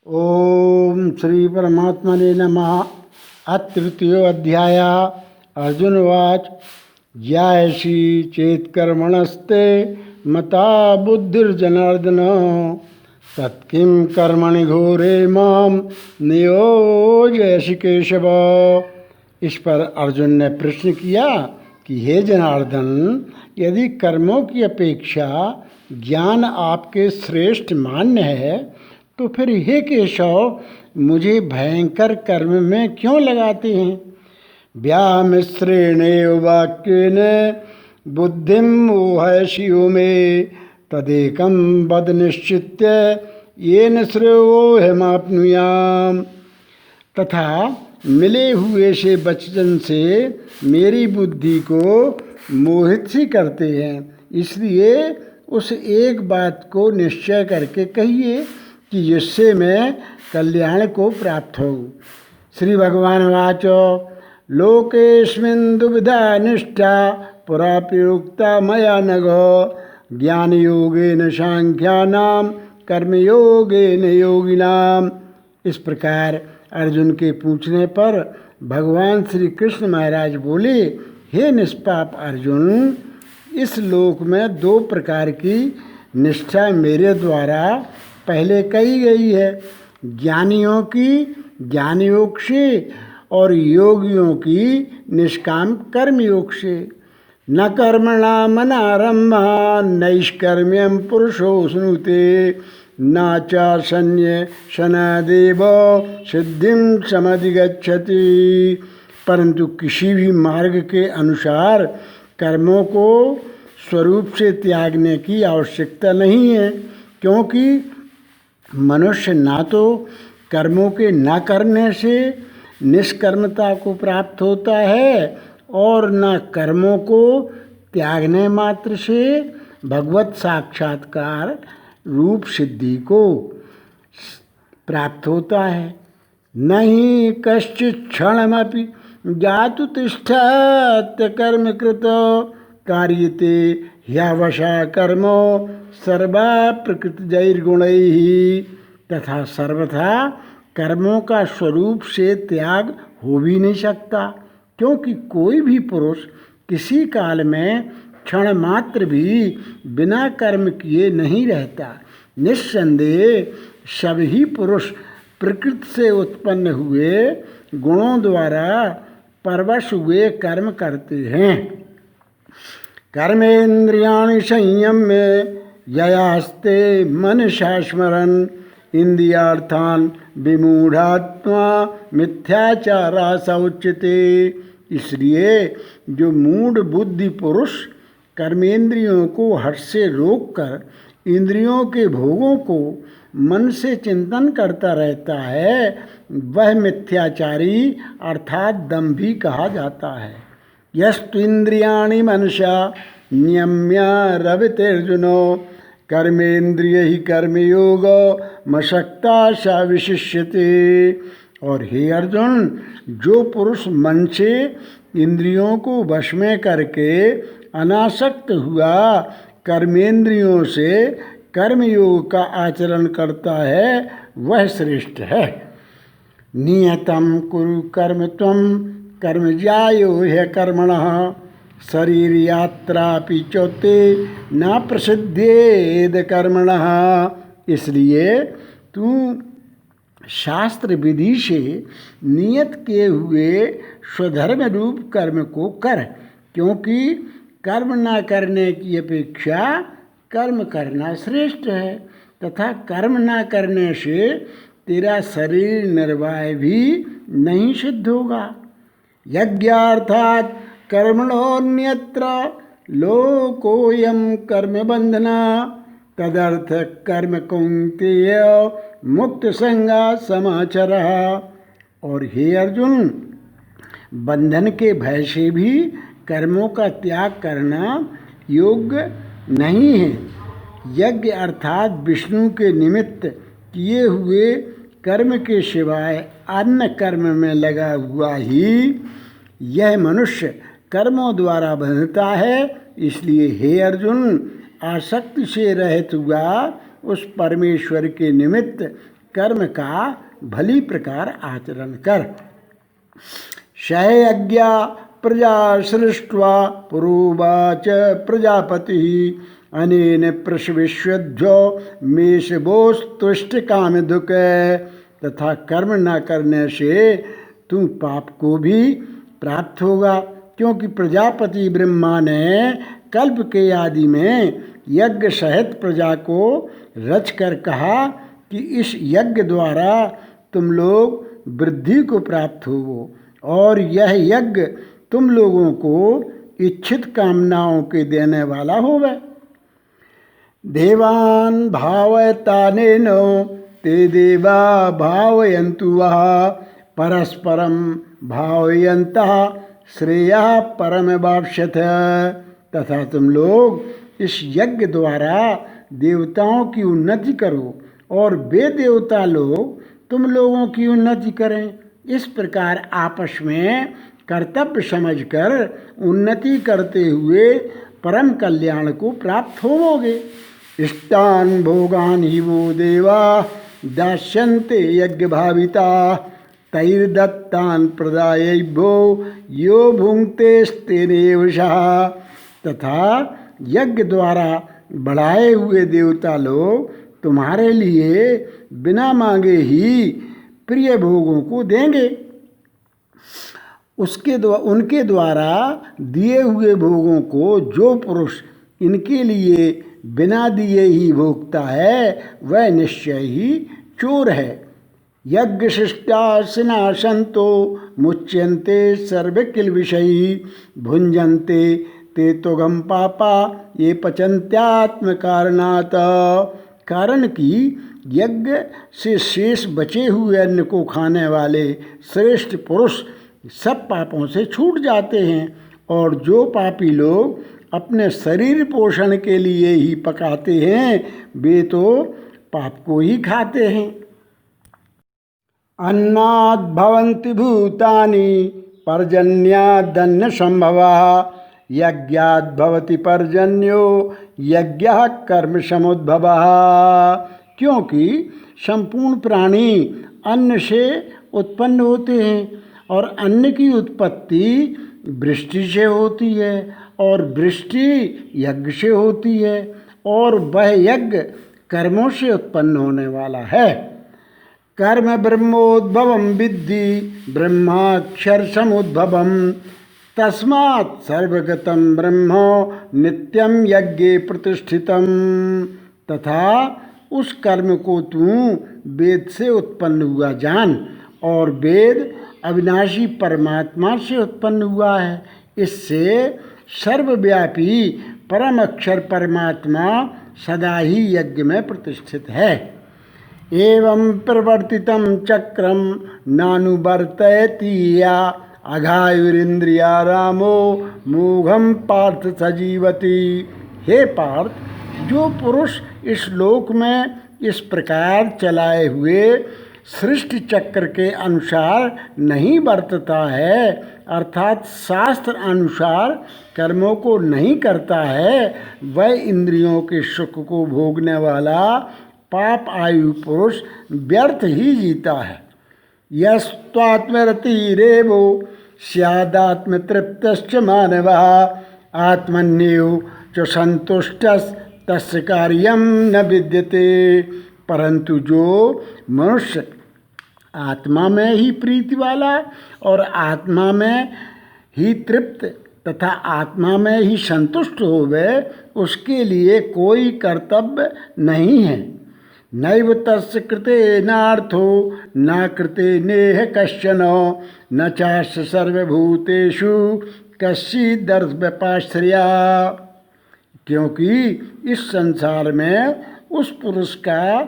ओम श्री परमात्मने नमः। तृतीयोऽध्याय। अर्जुनवाच ज्यायसि चेत्कर्मणस्ते मता बुद्धिर्जनार्दन तत्किं कर्मणि घोरे मां नियोजयसि केशव। इस पर अर्जुन ने प्रश्न किया कि हे जनार्दन, यदि कर्मों की अपेक्षा ज्ञान आपके श्रेष्ठ मान्य है तो फिर हे केशव मुझे भयंकर कर्म में क्यों लगाते हैं। व्यामिश्रेणेव वाक्येन बुद्धिं मोहयसि मे तदेकं वद निश्चित्य येन श्रेयोऽहमाप्नुयाम्। तथा मिले हुए से वचन से मेरी बुद्धि को मोहित सी करते हैं, इसलिए उस एक बात को निश्चय करके कहिए कि जिससे मैं कल्याण को प्राप्त हो। श्री भगवान वाच लोकेस्मिन् दुविधा निष्ठा पुराप्युक्ता मया नघ ज्ञान योगेन सांख्यानां कर्मयोगेन योगिनाम। इस प्रकार अर्जुन के पूछने पर भगवान श्री कृष्ण महाराज बोले, हे निष्पाप अर्जुन, इस लोक में दो प्रकार की निष्ठा मेरे द्वारा पहले कही गई है, ज्ञानियों की ज्ञान योग से और योगियों की निष्काम कर्म योग से। न कर्मणामनारम्भः नैष्कर्म्यं पुरुषो स्नुते न चाशन्यशनादेव सिद्धिं समधिगच्छति। परंतु किसी भी मार्ग के अनुसार कर्मों को स्वरूप से त्यागने की आवश्यकता नहीं है, क्योंकि मनुष्य ना तो कर्मों के न करने से निष्कर्मता को प्राप्त होता है और न कर्मों को त्यागने मात्र से भगवत साक्षात्कार रूप सिद्धि को प्राप्त होता है। नहीं कश्चित् क्षणमपि जातु तिष्ठत् कर्मकृत कार्यते ह्यवशा कर्मो सर्वा प्रकृतिजैर्गुणैः। तथा सर्वथा कर्मों का स्वरूप से त्याग हो भी नहीं सकता, क्योंकि कोई भी पुरुष किसी काल में क्षण मात्र भी बिना कर्म किए नहीं रहता। निस्संदेह सभी पुरुष प्रकृति से उत्पन्न हुए गुणों द्वारा परवश हुए कर्म करते हैं। कर्मेन्द्रियाणि संयम्य ययास्ते मनसा स्मरन् इंद्रियार्थान् विमूढ़ात्मा मिथ्याचारास उच्यते। इसलिए जो मूढ़ बुद्धि पुरुष कर्मेंद्रियों को हठ से रोककर इंद्रियों के भोगों को मन से चिंतन करता रहता है, वह मिथ्याचारी अर्थात दंभी कहा जाता है। यस्तु इंद्रियाणि मनसा नियम्य रवितेर्जुनो कर्मेंद्रिय ही कर्मयोग मशक्ता सा विशिष्यते। और हे अर्जुन, जो पुरुष मन से इंद्रियों को वश में करके अनासक्त हुआ कर्मेंद्रियों से कर्मयोग का आचरण करता है, वह श्रेष्ठ है। नियतं कुरु कर्म त्वं कर्म ज्यायो ह्यकर्मणः शरीर यात्रापि चौते न प्रसिद्धेद कर्मणः। इसलिए तू शास्त्र विधि से नियत किए हुए स्वधर्म रूप कर्म को कर, क्योंकि कर्म न करने की अपेक्षा कर्म करना श्रेष्ठ है। तथा कर्म न करने से तेरा शरीर निर्वाह भी नहीं सिद्ध होगा। यज्ञार्थात् कर्मणोऽन्यत्र लोकोऽयं कर्म बंधना तदर्थ कर्म कौन्तेय मुक्त संगा समाचरः। और हे अर्जुन, बंधन के भय से भी कर्मों का त्याग करना योग्य नहीं है। यज्ञ अर्थात विष्णु के निमित्त किए हुए कर्म के सिवाय अन्य कर्म में लगा हुआ ही यह मनुष्य कर्मों द्वारा बंधता है। इसलिए हे अर्जुन, आसक्ति से रहित हुआ उस परमेश्वर के निमित्त कर्म का भली प्रकार आचरण कर। शयज्ञा प्रजा सृष्ट्वा पुरोवाच प्रजापति अनेन प्रश्विष्वध्यो मेषभोस्तुष्ट कामधुक। तथा कर्म न करने से तुम पाप को भी प्राप्त होगा, क्योंकि प्रजापति ब्रह्मा ने कल्प के आदि में यज्ञ सहित प्रजा को रच कर कहा कि इस यज्ञ द्वारा तुम लोग वृद्धि को प्राप्त हो, और यह यज्ञ तुम लोगों को इच्छित कामनाओं के देने वाला होवे। देवान् भावयतानेनो ते देवा भावयन्तु वः परस्परं भावयन्तः श्रेयः परमवाप्स्यथ। तथा तुम लोग इस यज्ञ द्वारा देवताओं की उन्नति करो और वे देवता लोग तुम लोगों की उन्नति करें। इस प्रकार आपस में कर्तव्य समझकर उन्नति करते हुए परम कल्याण को प्राप्त होवोगे। इष्टान भोगान ही वो देवा दास्यन्ते यज्ञ भाविता तैर्दत्तान प्रदायैभ्यो यो भुंक्तेस्तेनेव सः। तथा यज्ञ द्वारा बढ़ाए हुए देवता लोग तुम्हारे लिए बिना मांगे ही प्रिय भोगों को देंगे। उनके द्वारा दिए हुए भोगों को जो पुरुष इनके लिए बिना दिए ही भोगता है वह निश्चय ही चोर है। यज्ञ शिष्टा सिनाशंतो मुच्यन्ते सर्व किल विषयी भुंजन्ते ते तुगम पापा ये पचन्त्यात्म कारणात। कारण कि यज्ञ से शेष बचे हुए अन्न को खाने वाले श्रेष्ठ पुरुष सब पापों से छूट जाते हैं, और जो पापी लोग अपने शरीर पोषण के लिए ही पकाते हैं वे तो पाप को ही खाते हैं। अन्नाद् भवन्ति भूतानि पर्जन्यादन्न संभवः यज्ञाद् भवति पर्जन्यो यज्ञः कर्म समुद्भवः। क्योंकि संपूर्ण प्राणी अन्न से उत्पन्न होते हैं और अन्न की उत्पत्ति वृष्टि से होती है और वृष्टि यज्ञ से होती है और वह यज्ञ कर्मों से उत्पन्न होने वाला है। कर्म ब्रह्मोद्भवम विद्धि ब्रह्माक्षर समुद्भवम तस्मात् सर्वगतम ब्रह्म नित्यम यज्ञे प्रतिष्ठितम। तथा उस कर्म को तू वेद से उत्पन्न हुआ जान, और वेद अविनाशी परमात्मा से उत्पन्न हुआ है। इससे सर्वव्यापी परम अक्षर परमात्मा सदा ही यज्ञ में प्रतिष्ठित है। एवं प्रवर्तितं चक्रम नानुवर्तयति या अघायुरिंद्रिया रामो मोघम पार्थ सजीवति। हे पार्थ, जो पुरुष इस लोक में इस प्रकार चलाए हुए सृष्टि चक्र के अनुसार नहीं बरतता है, अर्थात शास्त्र अनुसार कर्मों को नहीं करता है, वह इंद्रियों के सुख को भोगने वाला पाप आयु पुरुष व्यर्थ ही जीता है। यस्त्वात्मरतिरेवो स्यादात्म तृप्तश्च मानवः आत्मन्येव च संतुष्टस् तस्य कार्यं न विद्यते। परंतु जो मनुष्य आत्मा में ही प्रीति वाला और आत्मा में ही तृप्त तथा आत्मा में ही संतुष्ट होवे, उसके लिए कोई कर्तव्य नहीं है। नैव तस्य कृतेनार्थो न कृते नेह कश्चन न चास्य सर्वभूतेषु कश्चिदर्थव्यपाश्रया। क्योंकि इस संसार में उस पुरुष का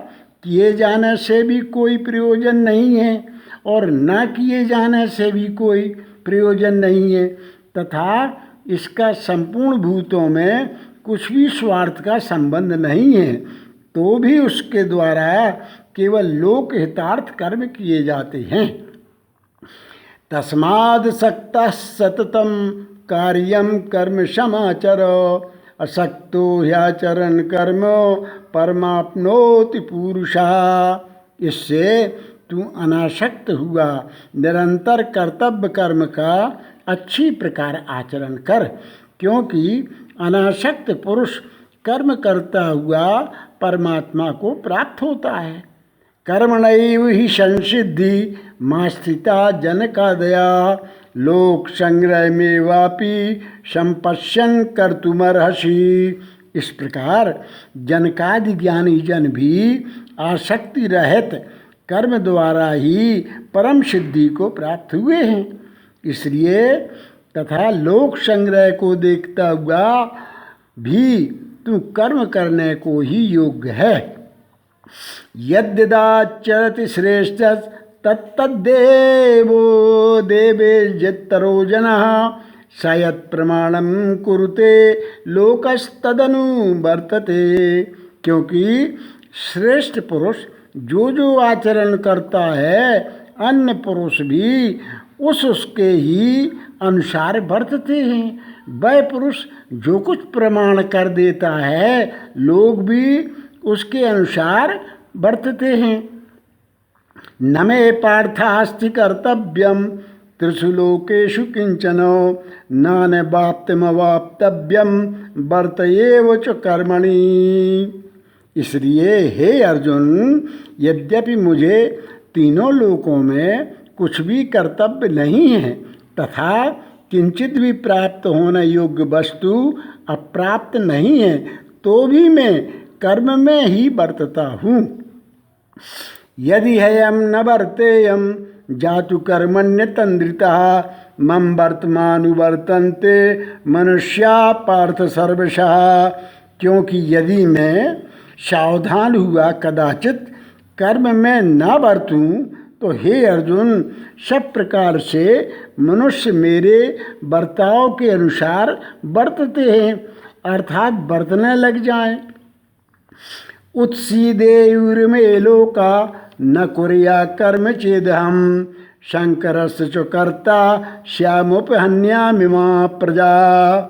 किए जाने से भी कोई प्रयोजन नहीं है और न किए जाने से भी कोई प्रयोजन नहीं है, तथा इसका संपूर्ण भूतों में कुछ भी स्वार्थ का संबंध नहीं है, तो भी उसके द्वारा केवल लोक हितार्थ कर्म किए जाते हैं। तस्माद् सक्तः सततं कार्यं कर्म समाचर असक्तो ह्याचरन् कर्म परमाप्नोति पुरुषः। इससे तू अनासक्त हुआ। निरंतर कर्तव्य कर्म का अच्छी प्रकार आचरण कर, क्योंकि अनासक्त पुरुष कर्म करता हुआ परमात्मा को प्राप्त होता है। कर्मणैव हि संसिद्धि मास्थिता जनकादया लोक संग्रह में वापी संपश्यन कर्तुमर्हसि। इस प्रकार जनकादि ज्ञानी जन भी आसक्ति रहित कर्म द्वारा ही परम सिद्धि को प्राप्त हुए हैं। इसलिए तथा लोक संग्रह को देखता हुआ भी तू कर्म करने को ही योग्य है। यद्यदाचरति श्रेष्ठ तत्तद्देवो देवेज्यतरो जनः स यत्प्रमाणं कुरुते लोकस्तदनु वर्तते। क्योंकि श्रेष्ठ पुरुष जो जो आचरण करता है अन्य पुरुष भी उसके ही अनुसार वर्तते हैं। वह पुरुष जो कुछ प्रमाण कर देता है लोग भी उसके अनुसार वर्तते हैं। न मे पार्थास्ति कर्तव्यम त्रिषु लोकेषु किंचन नान्यवाप्तमवाप्तव्यम वर्तयेव च कर्मणि। इसलिए हे अर्जुन, यद्यपि मुझे तीनों लोकों में कुछ भी कर्तव्य नहीं है तथा किंचित भी प्राप्त होने योग्य वस्तु अप्राप्त नहीं है, तो भी मैं कर्म में ही वर्तता हूँ। यदि हयम न वर्तेयम जातु कर्मण्यतन्द्रितः मम वर्तमानुवर्तन्ते मनुष्या पार्थ सर्वशः। क्योंकि यदि मैं सावधान हुआ कदाचित कर्म में न बरतूं तो हे अर्जुन, सब प्रकार से मनुष्य मेरे बर्ताव के अनुसार बरतते हैं, अर्थात बरतने लग जाएं। उत्सीदेयुर्मे लोका न कुर्या कर्म चेदहम शंकरस्य च कर्ता श्यामोपहन्यामि मा प्रजा।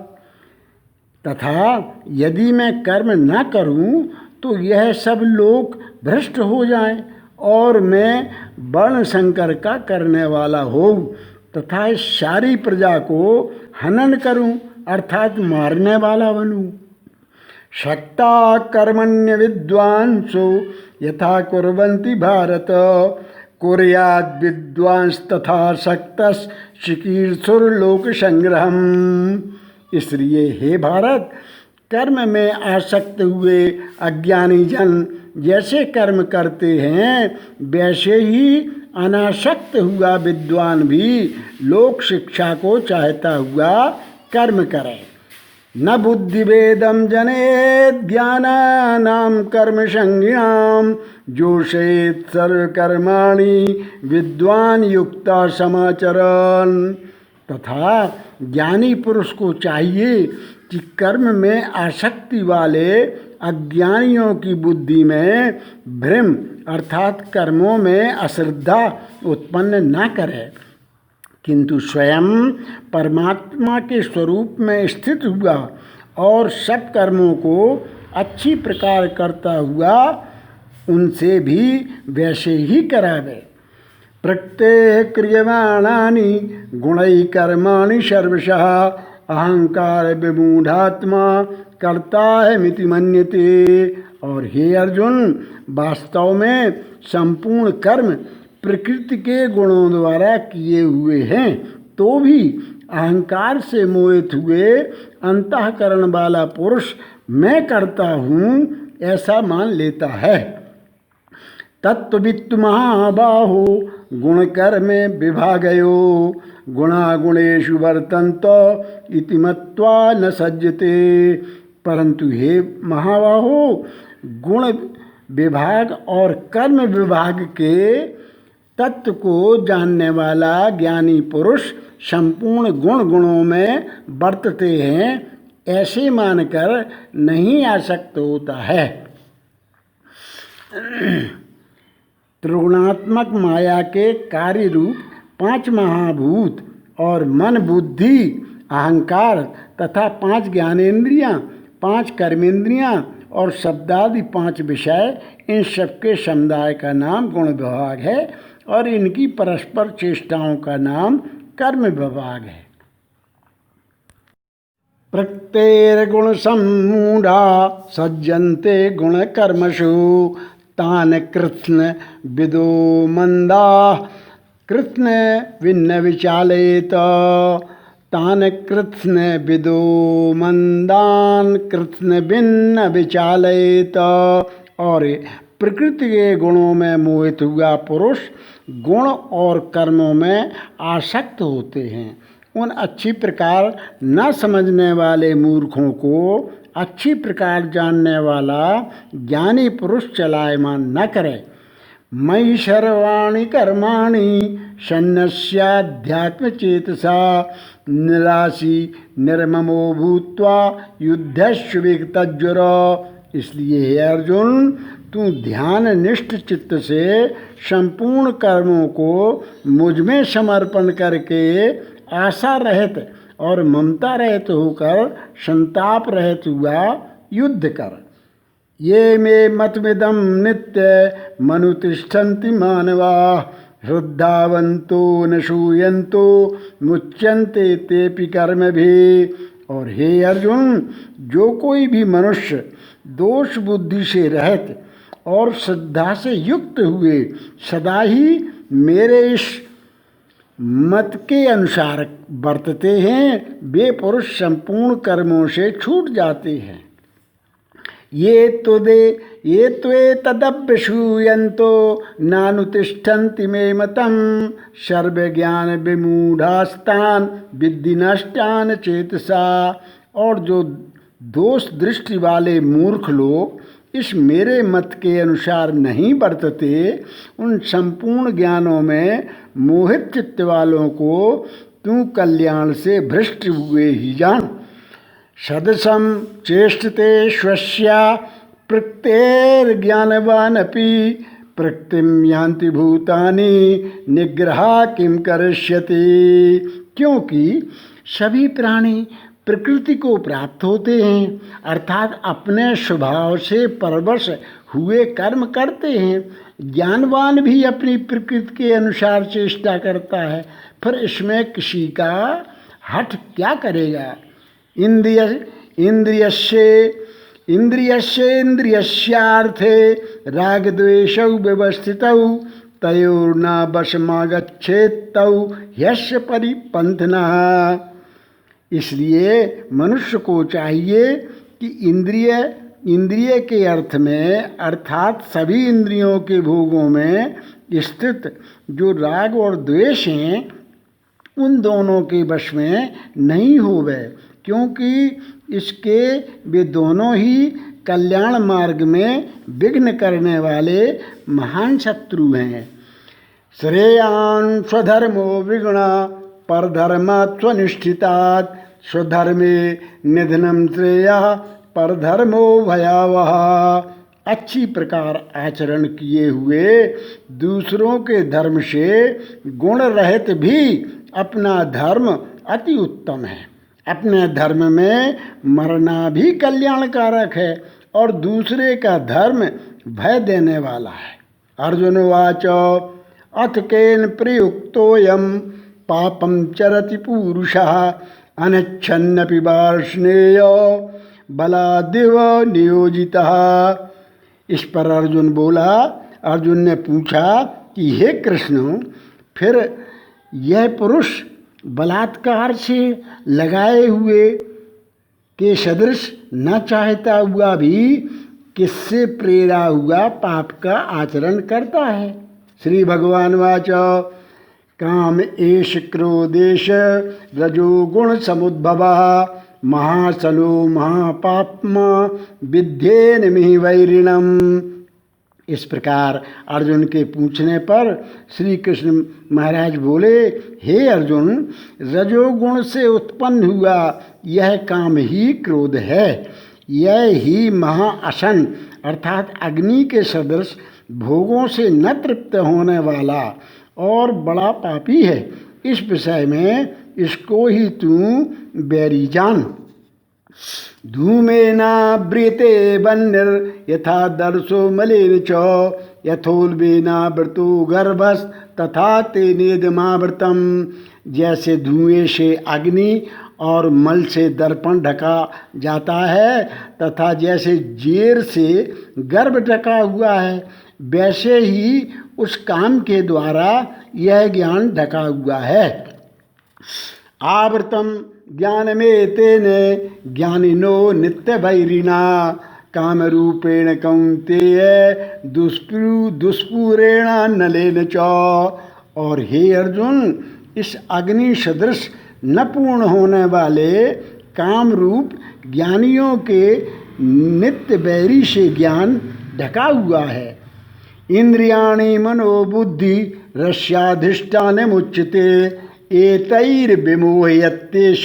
तथा यदि मैं कर्म न करूं तो यह सब लोग भ्रष्ट हो जाएं और मैं वर्ण शंकर का करने वाला होऊं तथा इस सारी प्रजा को हनन करूं अर्थात मारने वाला बनूं। शक्ता कर्मण्य विद्वांसो यथा कुर्वन्ति भारत कुर्याद् विद्वांस तथा शक्तस् चिकीर्षुर्लोक संग्रहम। इसलिए हे भारत, कर्म में आसक्त हुए अज्ञानी जन जैसे कर्म करते हैं वैसे ही अनासक्त हुआ विद्वान भी लोक शिक्षा को चाहता हुआ कर्म करे। न बुद्धिभेदम जनेत ज्ञानानाम कर्म संज्ञाम जोषेत सर्वकर्माणि विद्वान युक्ता समाचरण। तथा ज्ञानी पुरुष को चाहिए कि कर्म में आसक्ति वाले अज्ञानियों की बुद्धि में भ्रम अर्थात कर्मों में अश्रद्धा उत्पन्न न करे, किंतु स्वयं परमात्मा के स्वरूप में स्थित हुआ और सब कर्मों को अच्छी प्रकार करता हुआ उनसे भी वैसे ही करावे। प्रत्यय क्रियमाणानि गुणै कर्माणि सर्वशः अहंकार विमूढ़ात्मा करता है मिति मन्यते। और हे अर्जुन, वास्तव में संपूर्ण कर्म प्रकृति के गुणों द्वारा किए हुए हैं तो भी अहंकार से मोहित हुए अंतःकरण वाला पुरुष मैं करता हूँ ऐसा मान लेता है। तत्त्ववित्तु महाबाहो गुणकर्मे विभागयो गुणागुणेषु वर्तन्त इति मत्वा न सज्जते। परंतु हे महाबाहो, गुण विभाग और कर्म विभाग के तत्व को जानने वाला ज्ञानी पुरुष संपूर्ण गुणों में वर्तते हैं ऐसे मानकर नहीं आसक्त होता है। त्रिगुणात्मक माया के कार्य रूप 5 महाभूत और मन बुद्धि अहंकार तथा 5 ज्ञानेंद्रियां, 5 कर्मेंद्रियां और शब्दादि 5 विषय, इन सबके समुदाय का नाम गुण विभाग है और इनकी परस्पर चेष्टाओं का नाम कर्म विभाग है। प्रत्येर्गुण सम्मूढ़ा सज्जन्ते गुण कर्मसु तान कृत्स्न विदो मंदा कृत्स्न भिन्न विचालयेत तान कृत्स्न विदो मंदान कृत्स्न भिन्न विचालयेत। और प्रकृति के गुणों में मोहित हुआ पुरुष गुण और कर्मों में आसक्त होते हैं। उन अच्छी प्रकार न समझने वाले मूर्खों को अच्छी प्रकार जानने वाला ज्ञानी पुरुष चलायमान न करे। मयि सर्वाणि कर्माणि सन्न्यस्याध्यात्म चेतसा निराशी निर्ममो भूत्वा युद्धस्व विगतज्वर। इसलिए हे अर्जुन, तू ध्यान निष्ठ चित्त से संपूर्ण कर्मों को मुझ में समर्पण करके आशा रहित और ममता रहित होकर संताप रहित हुआ युद्ध कर। ये मे मतमिदं नित्य मनुतिष्ठन्ति मानवा श्रद्धावन्तो न शूयन्तो मुच्यन्ते तेपि कर्म भी। और हे अर्जुन, जो कोई भी मनुष्य दोष बुद्धि से रहित और श्रद्धा से युक्त हुए सदा ही मेरे इस मत के अनुसार बरतते हैं, वे पुरुष संपूर्ण कर्मों से छूट जाते हैं। ये त्वे तदभ्यसूयन्तो नानुतिष्ठन्ति मे मतम् सर्वज्ञान विमूढ़ास्तान् विद्धि नष्टान् चेतसा। और जो दोष दृष्टि वाले मूर्ख लोग इस मेरे मत के अनुसार नहीं बरतते, उन संपूर्ण ज्ञानों में मोहित चित्त वालों को तू कल्याण से भ्रष्ट हुए ही जान। सदसम चेष्टते स्वस्या प्रत्येर्ज्ञानवानपि प्रकृतिं यान्ति भूतानि निग्रहा किम करिष्यति। क्योंकि सभी प्राणी प्रकृति को प्राप्त होते हैं, अर्थात अपने स्वभाव से परवश हुए कर्म करते हैं। ज्ञानवान भी अपनी प्रकृति के अनुसार चेष्टा करता है, फिर इसमें किसी का हठ क्या करेगा। इंद्रियस्यार्थे रागद्वेषौ व्यवस्थितौ तयोर्न वशमागच्छेत्तौ ह्यस्य परिपन्थनः। इसलिए मनुष्य को चाहिए कि इंद्रिय के अर्थ में, अर्थात सभी इंद्रियों के भोगों में स्थित जो राग और द्वेष हैं, उन दोनों के वश में नहीं होवे, क्योंकि इसके वे दोनों ही कल्याण मार्ग में विघ्न करने वाले महान शत्रु हैं। श्रेयान् स्वधर्मो विगुणा परधर्मात् स्वनिष्ठितात् स्वधर्मे निधनम श्रेया परधर्मो भयावह। अच्छी प्रकार आचरण किए हुए दूसरों के धर्म से गुण रहित भी अपना धर्म अति उत्तम है। अपने धर्म में मरना भी कल्याणकारक है और दूसरे का धर्म भय देने वाला है। अर्जुन उवाच अथ केन प्रयुक्तोऽयं पापं चरति पुरुषः अनच्छन्नपि वार्ष्णेय बलादिव नियोजितः। इस पर अर्जुन बोला, अर्जुन ने पूछा कि हे कृष्ण, फिर यह पुरुष बलात्कार से लगाए हुए के सदृश न चाहता हुआ भी किससे प्रेरा हुआ पाप का आचरण करता है। श्री भगवान वाच काम एष क्रोधेश रजोगुण समुद्भवः महासनो महापाप्मा विद्येनमिहि वैरिणम्। इस प्रकार अर्जुन के पूछने पर श्री कृष्ण महाराज बोले, हे अर्जुन, रजोगुण से उत्पन्न हुआ यह काम ही क्रोध है। यह ही महाअसन अर्थात अग्नि के सदृश भोगों से न तृप्त होने वाला और बड़ा पापी है। इस विषय में इसको ही तू बैरी जान। धूमेनाव्रियते वह्निर् यथा दर्शो मलेन च यथोल्बेनावृतो गर्भस्तथा तेनेदमावृतम्। जैसे धुएं से अग्नि और मल से दर्पण ढका जाता है तथा जैसे जेर से गर्भ ढका हुआ है, वैसे ही उस काम के द्वारा यह ज्ञान ढका हुआ है। आवृतम ज्ञानमेतेन ज्ञानिनो नित्यभैरिणा कामरूपेण कौन्तेय दुष्पूरेण नलेन च। और हे अर्जुन, इस अग्नि सदृश न पूर्ण होने वाले काम रूप ज्ञानियों के नित्य बैरी से ज्ञान ढका हुआ है। इंद्रियाणि मनोबुद्धि रस्याधिष्ठानमुच्यते एतैर्विमोहयत्येष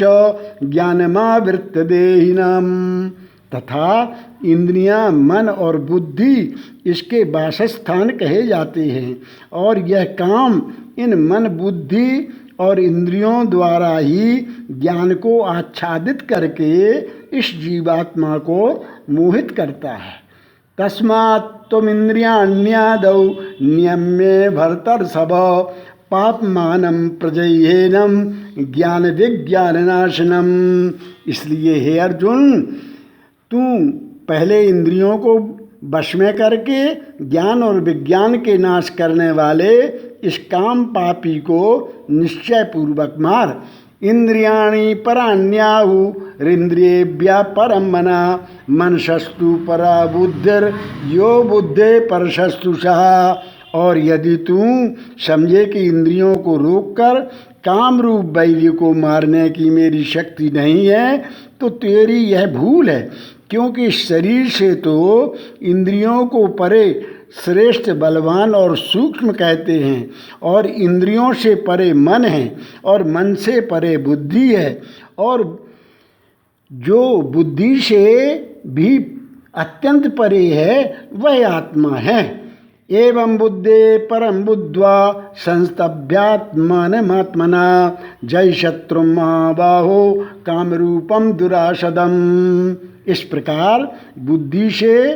ज्ञानमावृत्तदेहिनम्। तथा इंद्रियां, मन और बुद्धि इसके वासस्थान कहे जाते हैं और यह काम इन मन, बुद्धि और इंद्रियों द्वारा ही ज्ञान को आच्छादित करके इस जीवात्मा को मोहित करता है। तस्मात् त्वमिन्द्रियाण्यादौ नियम्य भर्तर्षभ पापमानं प्रजह्येनं ज्ञान विज्ञाननाशनम्। इसलिए हे अर्जुन, तू पहले इंद्रियों को वश में करके ज्ञान और विज्ञान के नाश करने वाले इस काम पापी को निश्चय पूर्वक मार। इंद्रियाणि पराण्याहुरिन्द्रियेभ्यः परं मना मनसस्तु परा बुद्धिर यो बुद्धे परसस्तु सः। और यदि तू समझे कि इंद्रियों को रोककर काम रूप बैरी को मारने की मेरी शक्ति नहीं है, तो तेरी यह भूल है, क्योंकि शरीर से तो इंद्रियों को परे श्रेष्ठ, बलवान और सूक्ष्म कहते हैं, और इंद्रियों से परे मन है, और मन से परे बुद्धि है, और जो बुद्धि से भी अत्यंत परे है वह आत्मा है। एवं बुद्धे परम बुद्ध्वा संस्तभ्यात्मानमात्मना जय शत्रु महाबाहो कामरूपम दुरासदम। इस प्रकार बुद्धि से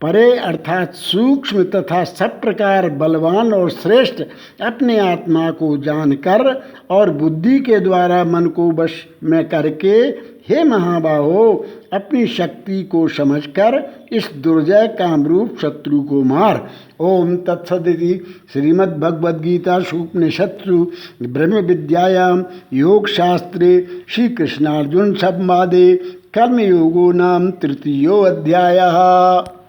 परे अर्थात सूक्ष्म तथा सब प्रकार बलवान और श्रेष्ठ अपने आत्मा को जानकर और बुद्धि के द्वारा मन को वश में करके, हे महाबाहो, अपनी शक्ति को समझकर इस दुर्जय कामरूप शत्रु को मार। ओम तत्सदिति श्रीमद्भगवद्गीता उपनिषत्सु ब्रह्म विद्यायां योग शास्त्रे श्री कृष्णार्जुन संवादे कर्मयोगो नाम तृतीयो अध्यायः।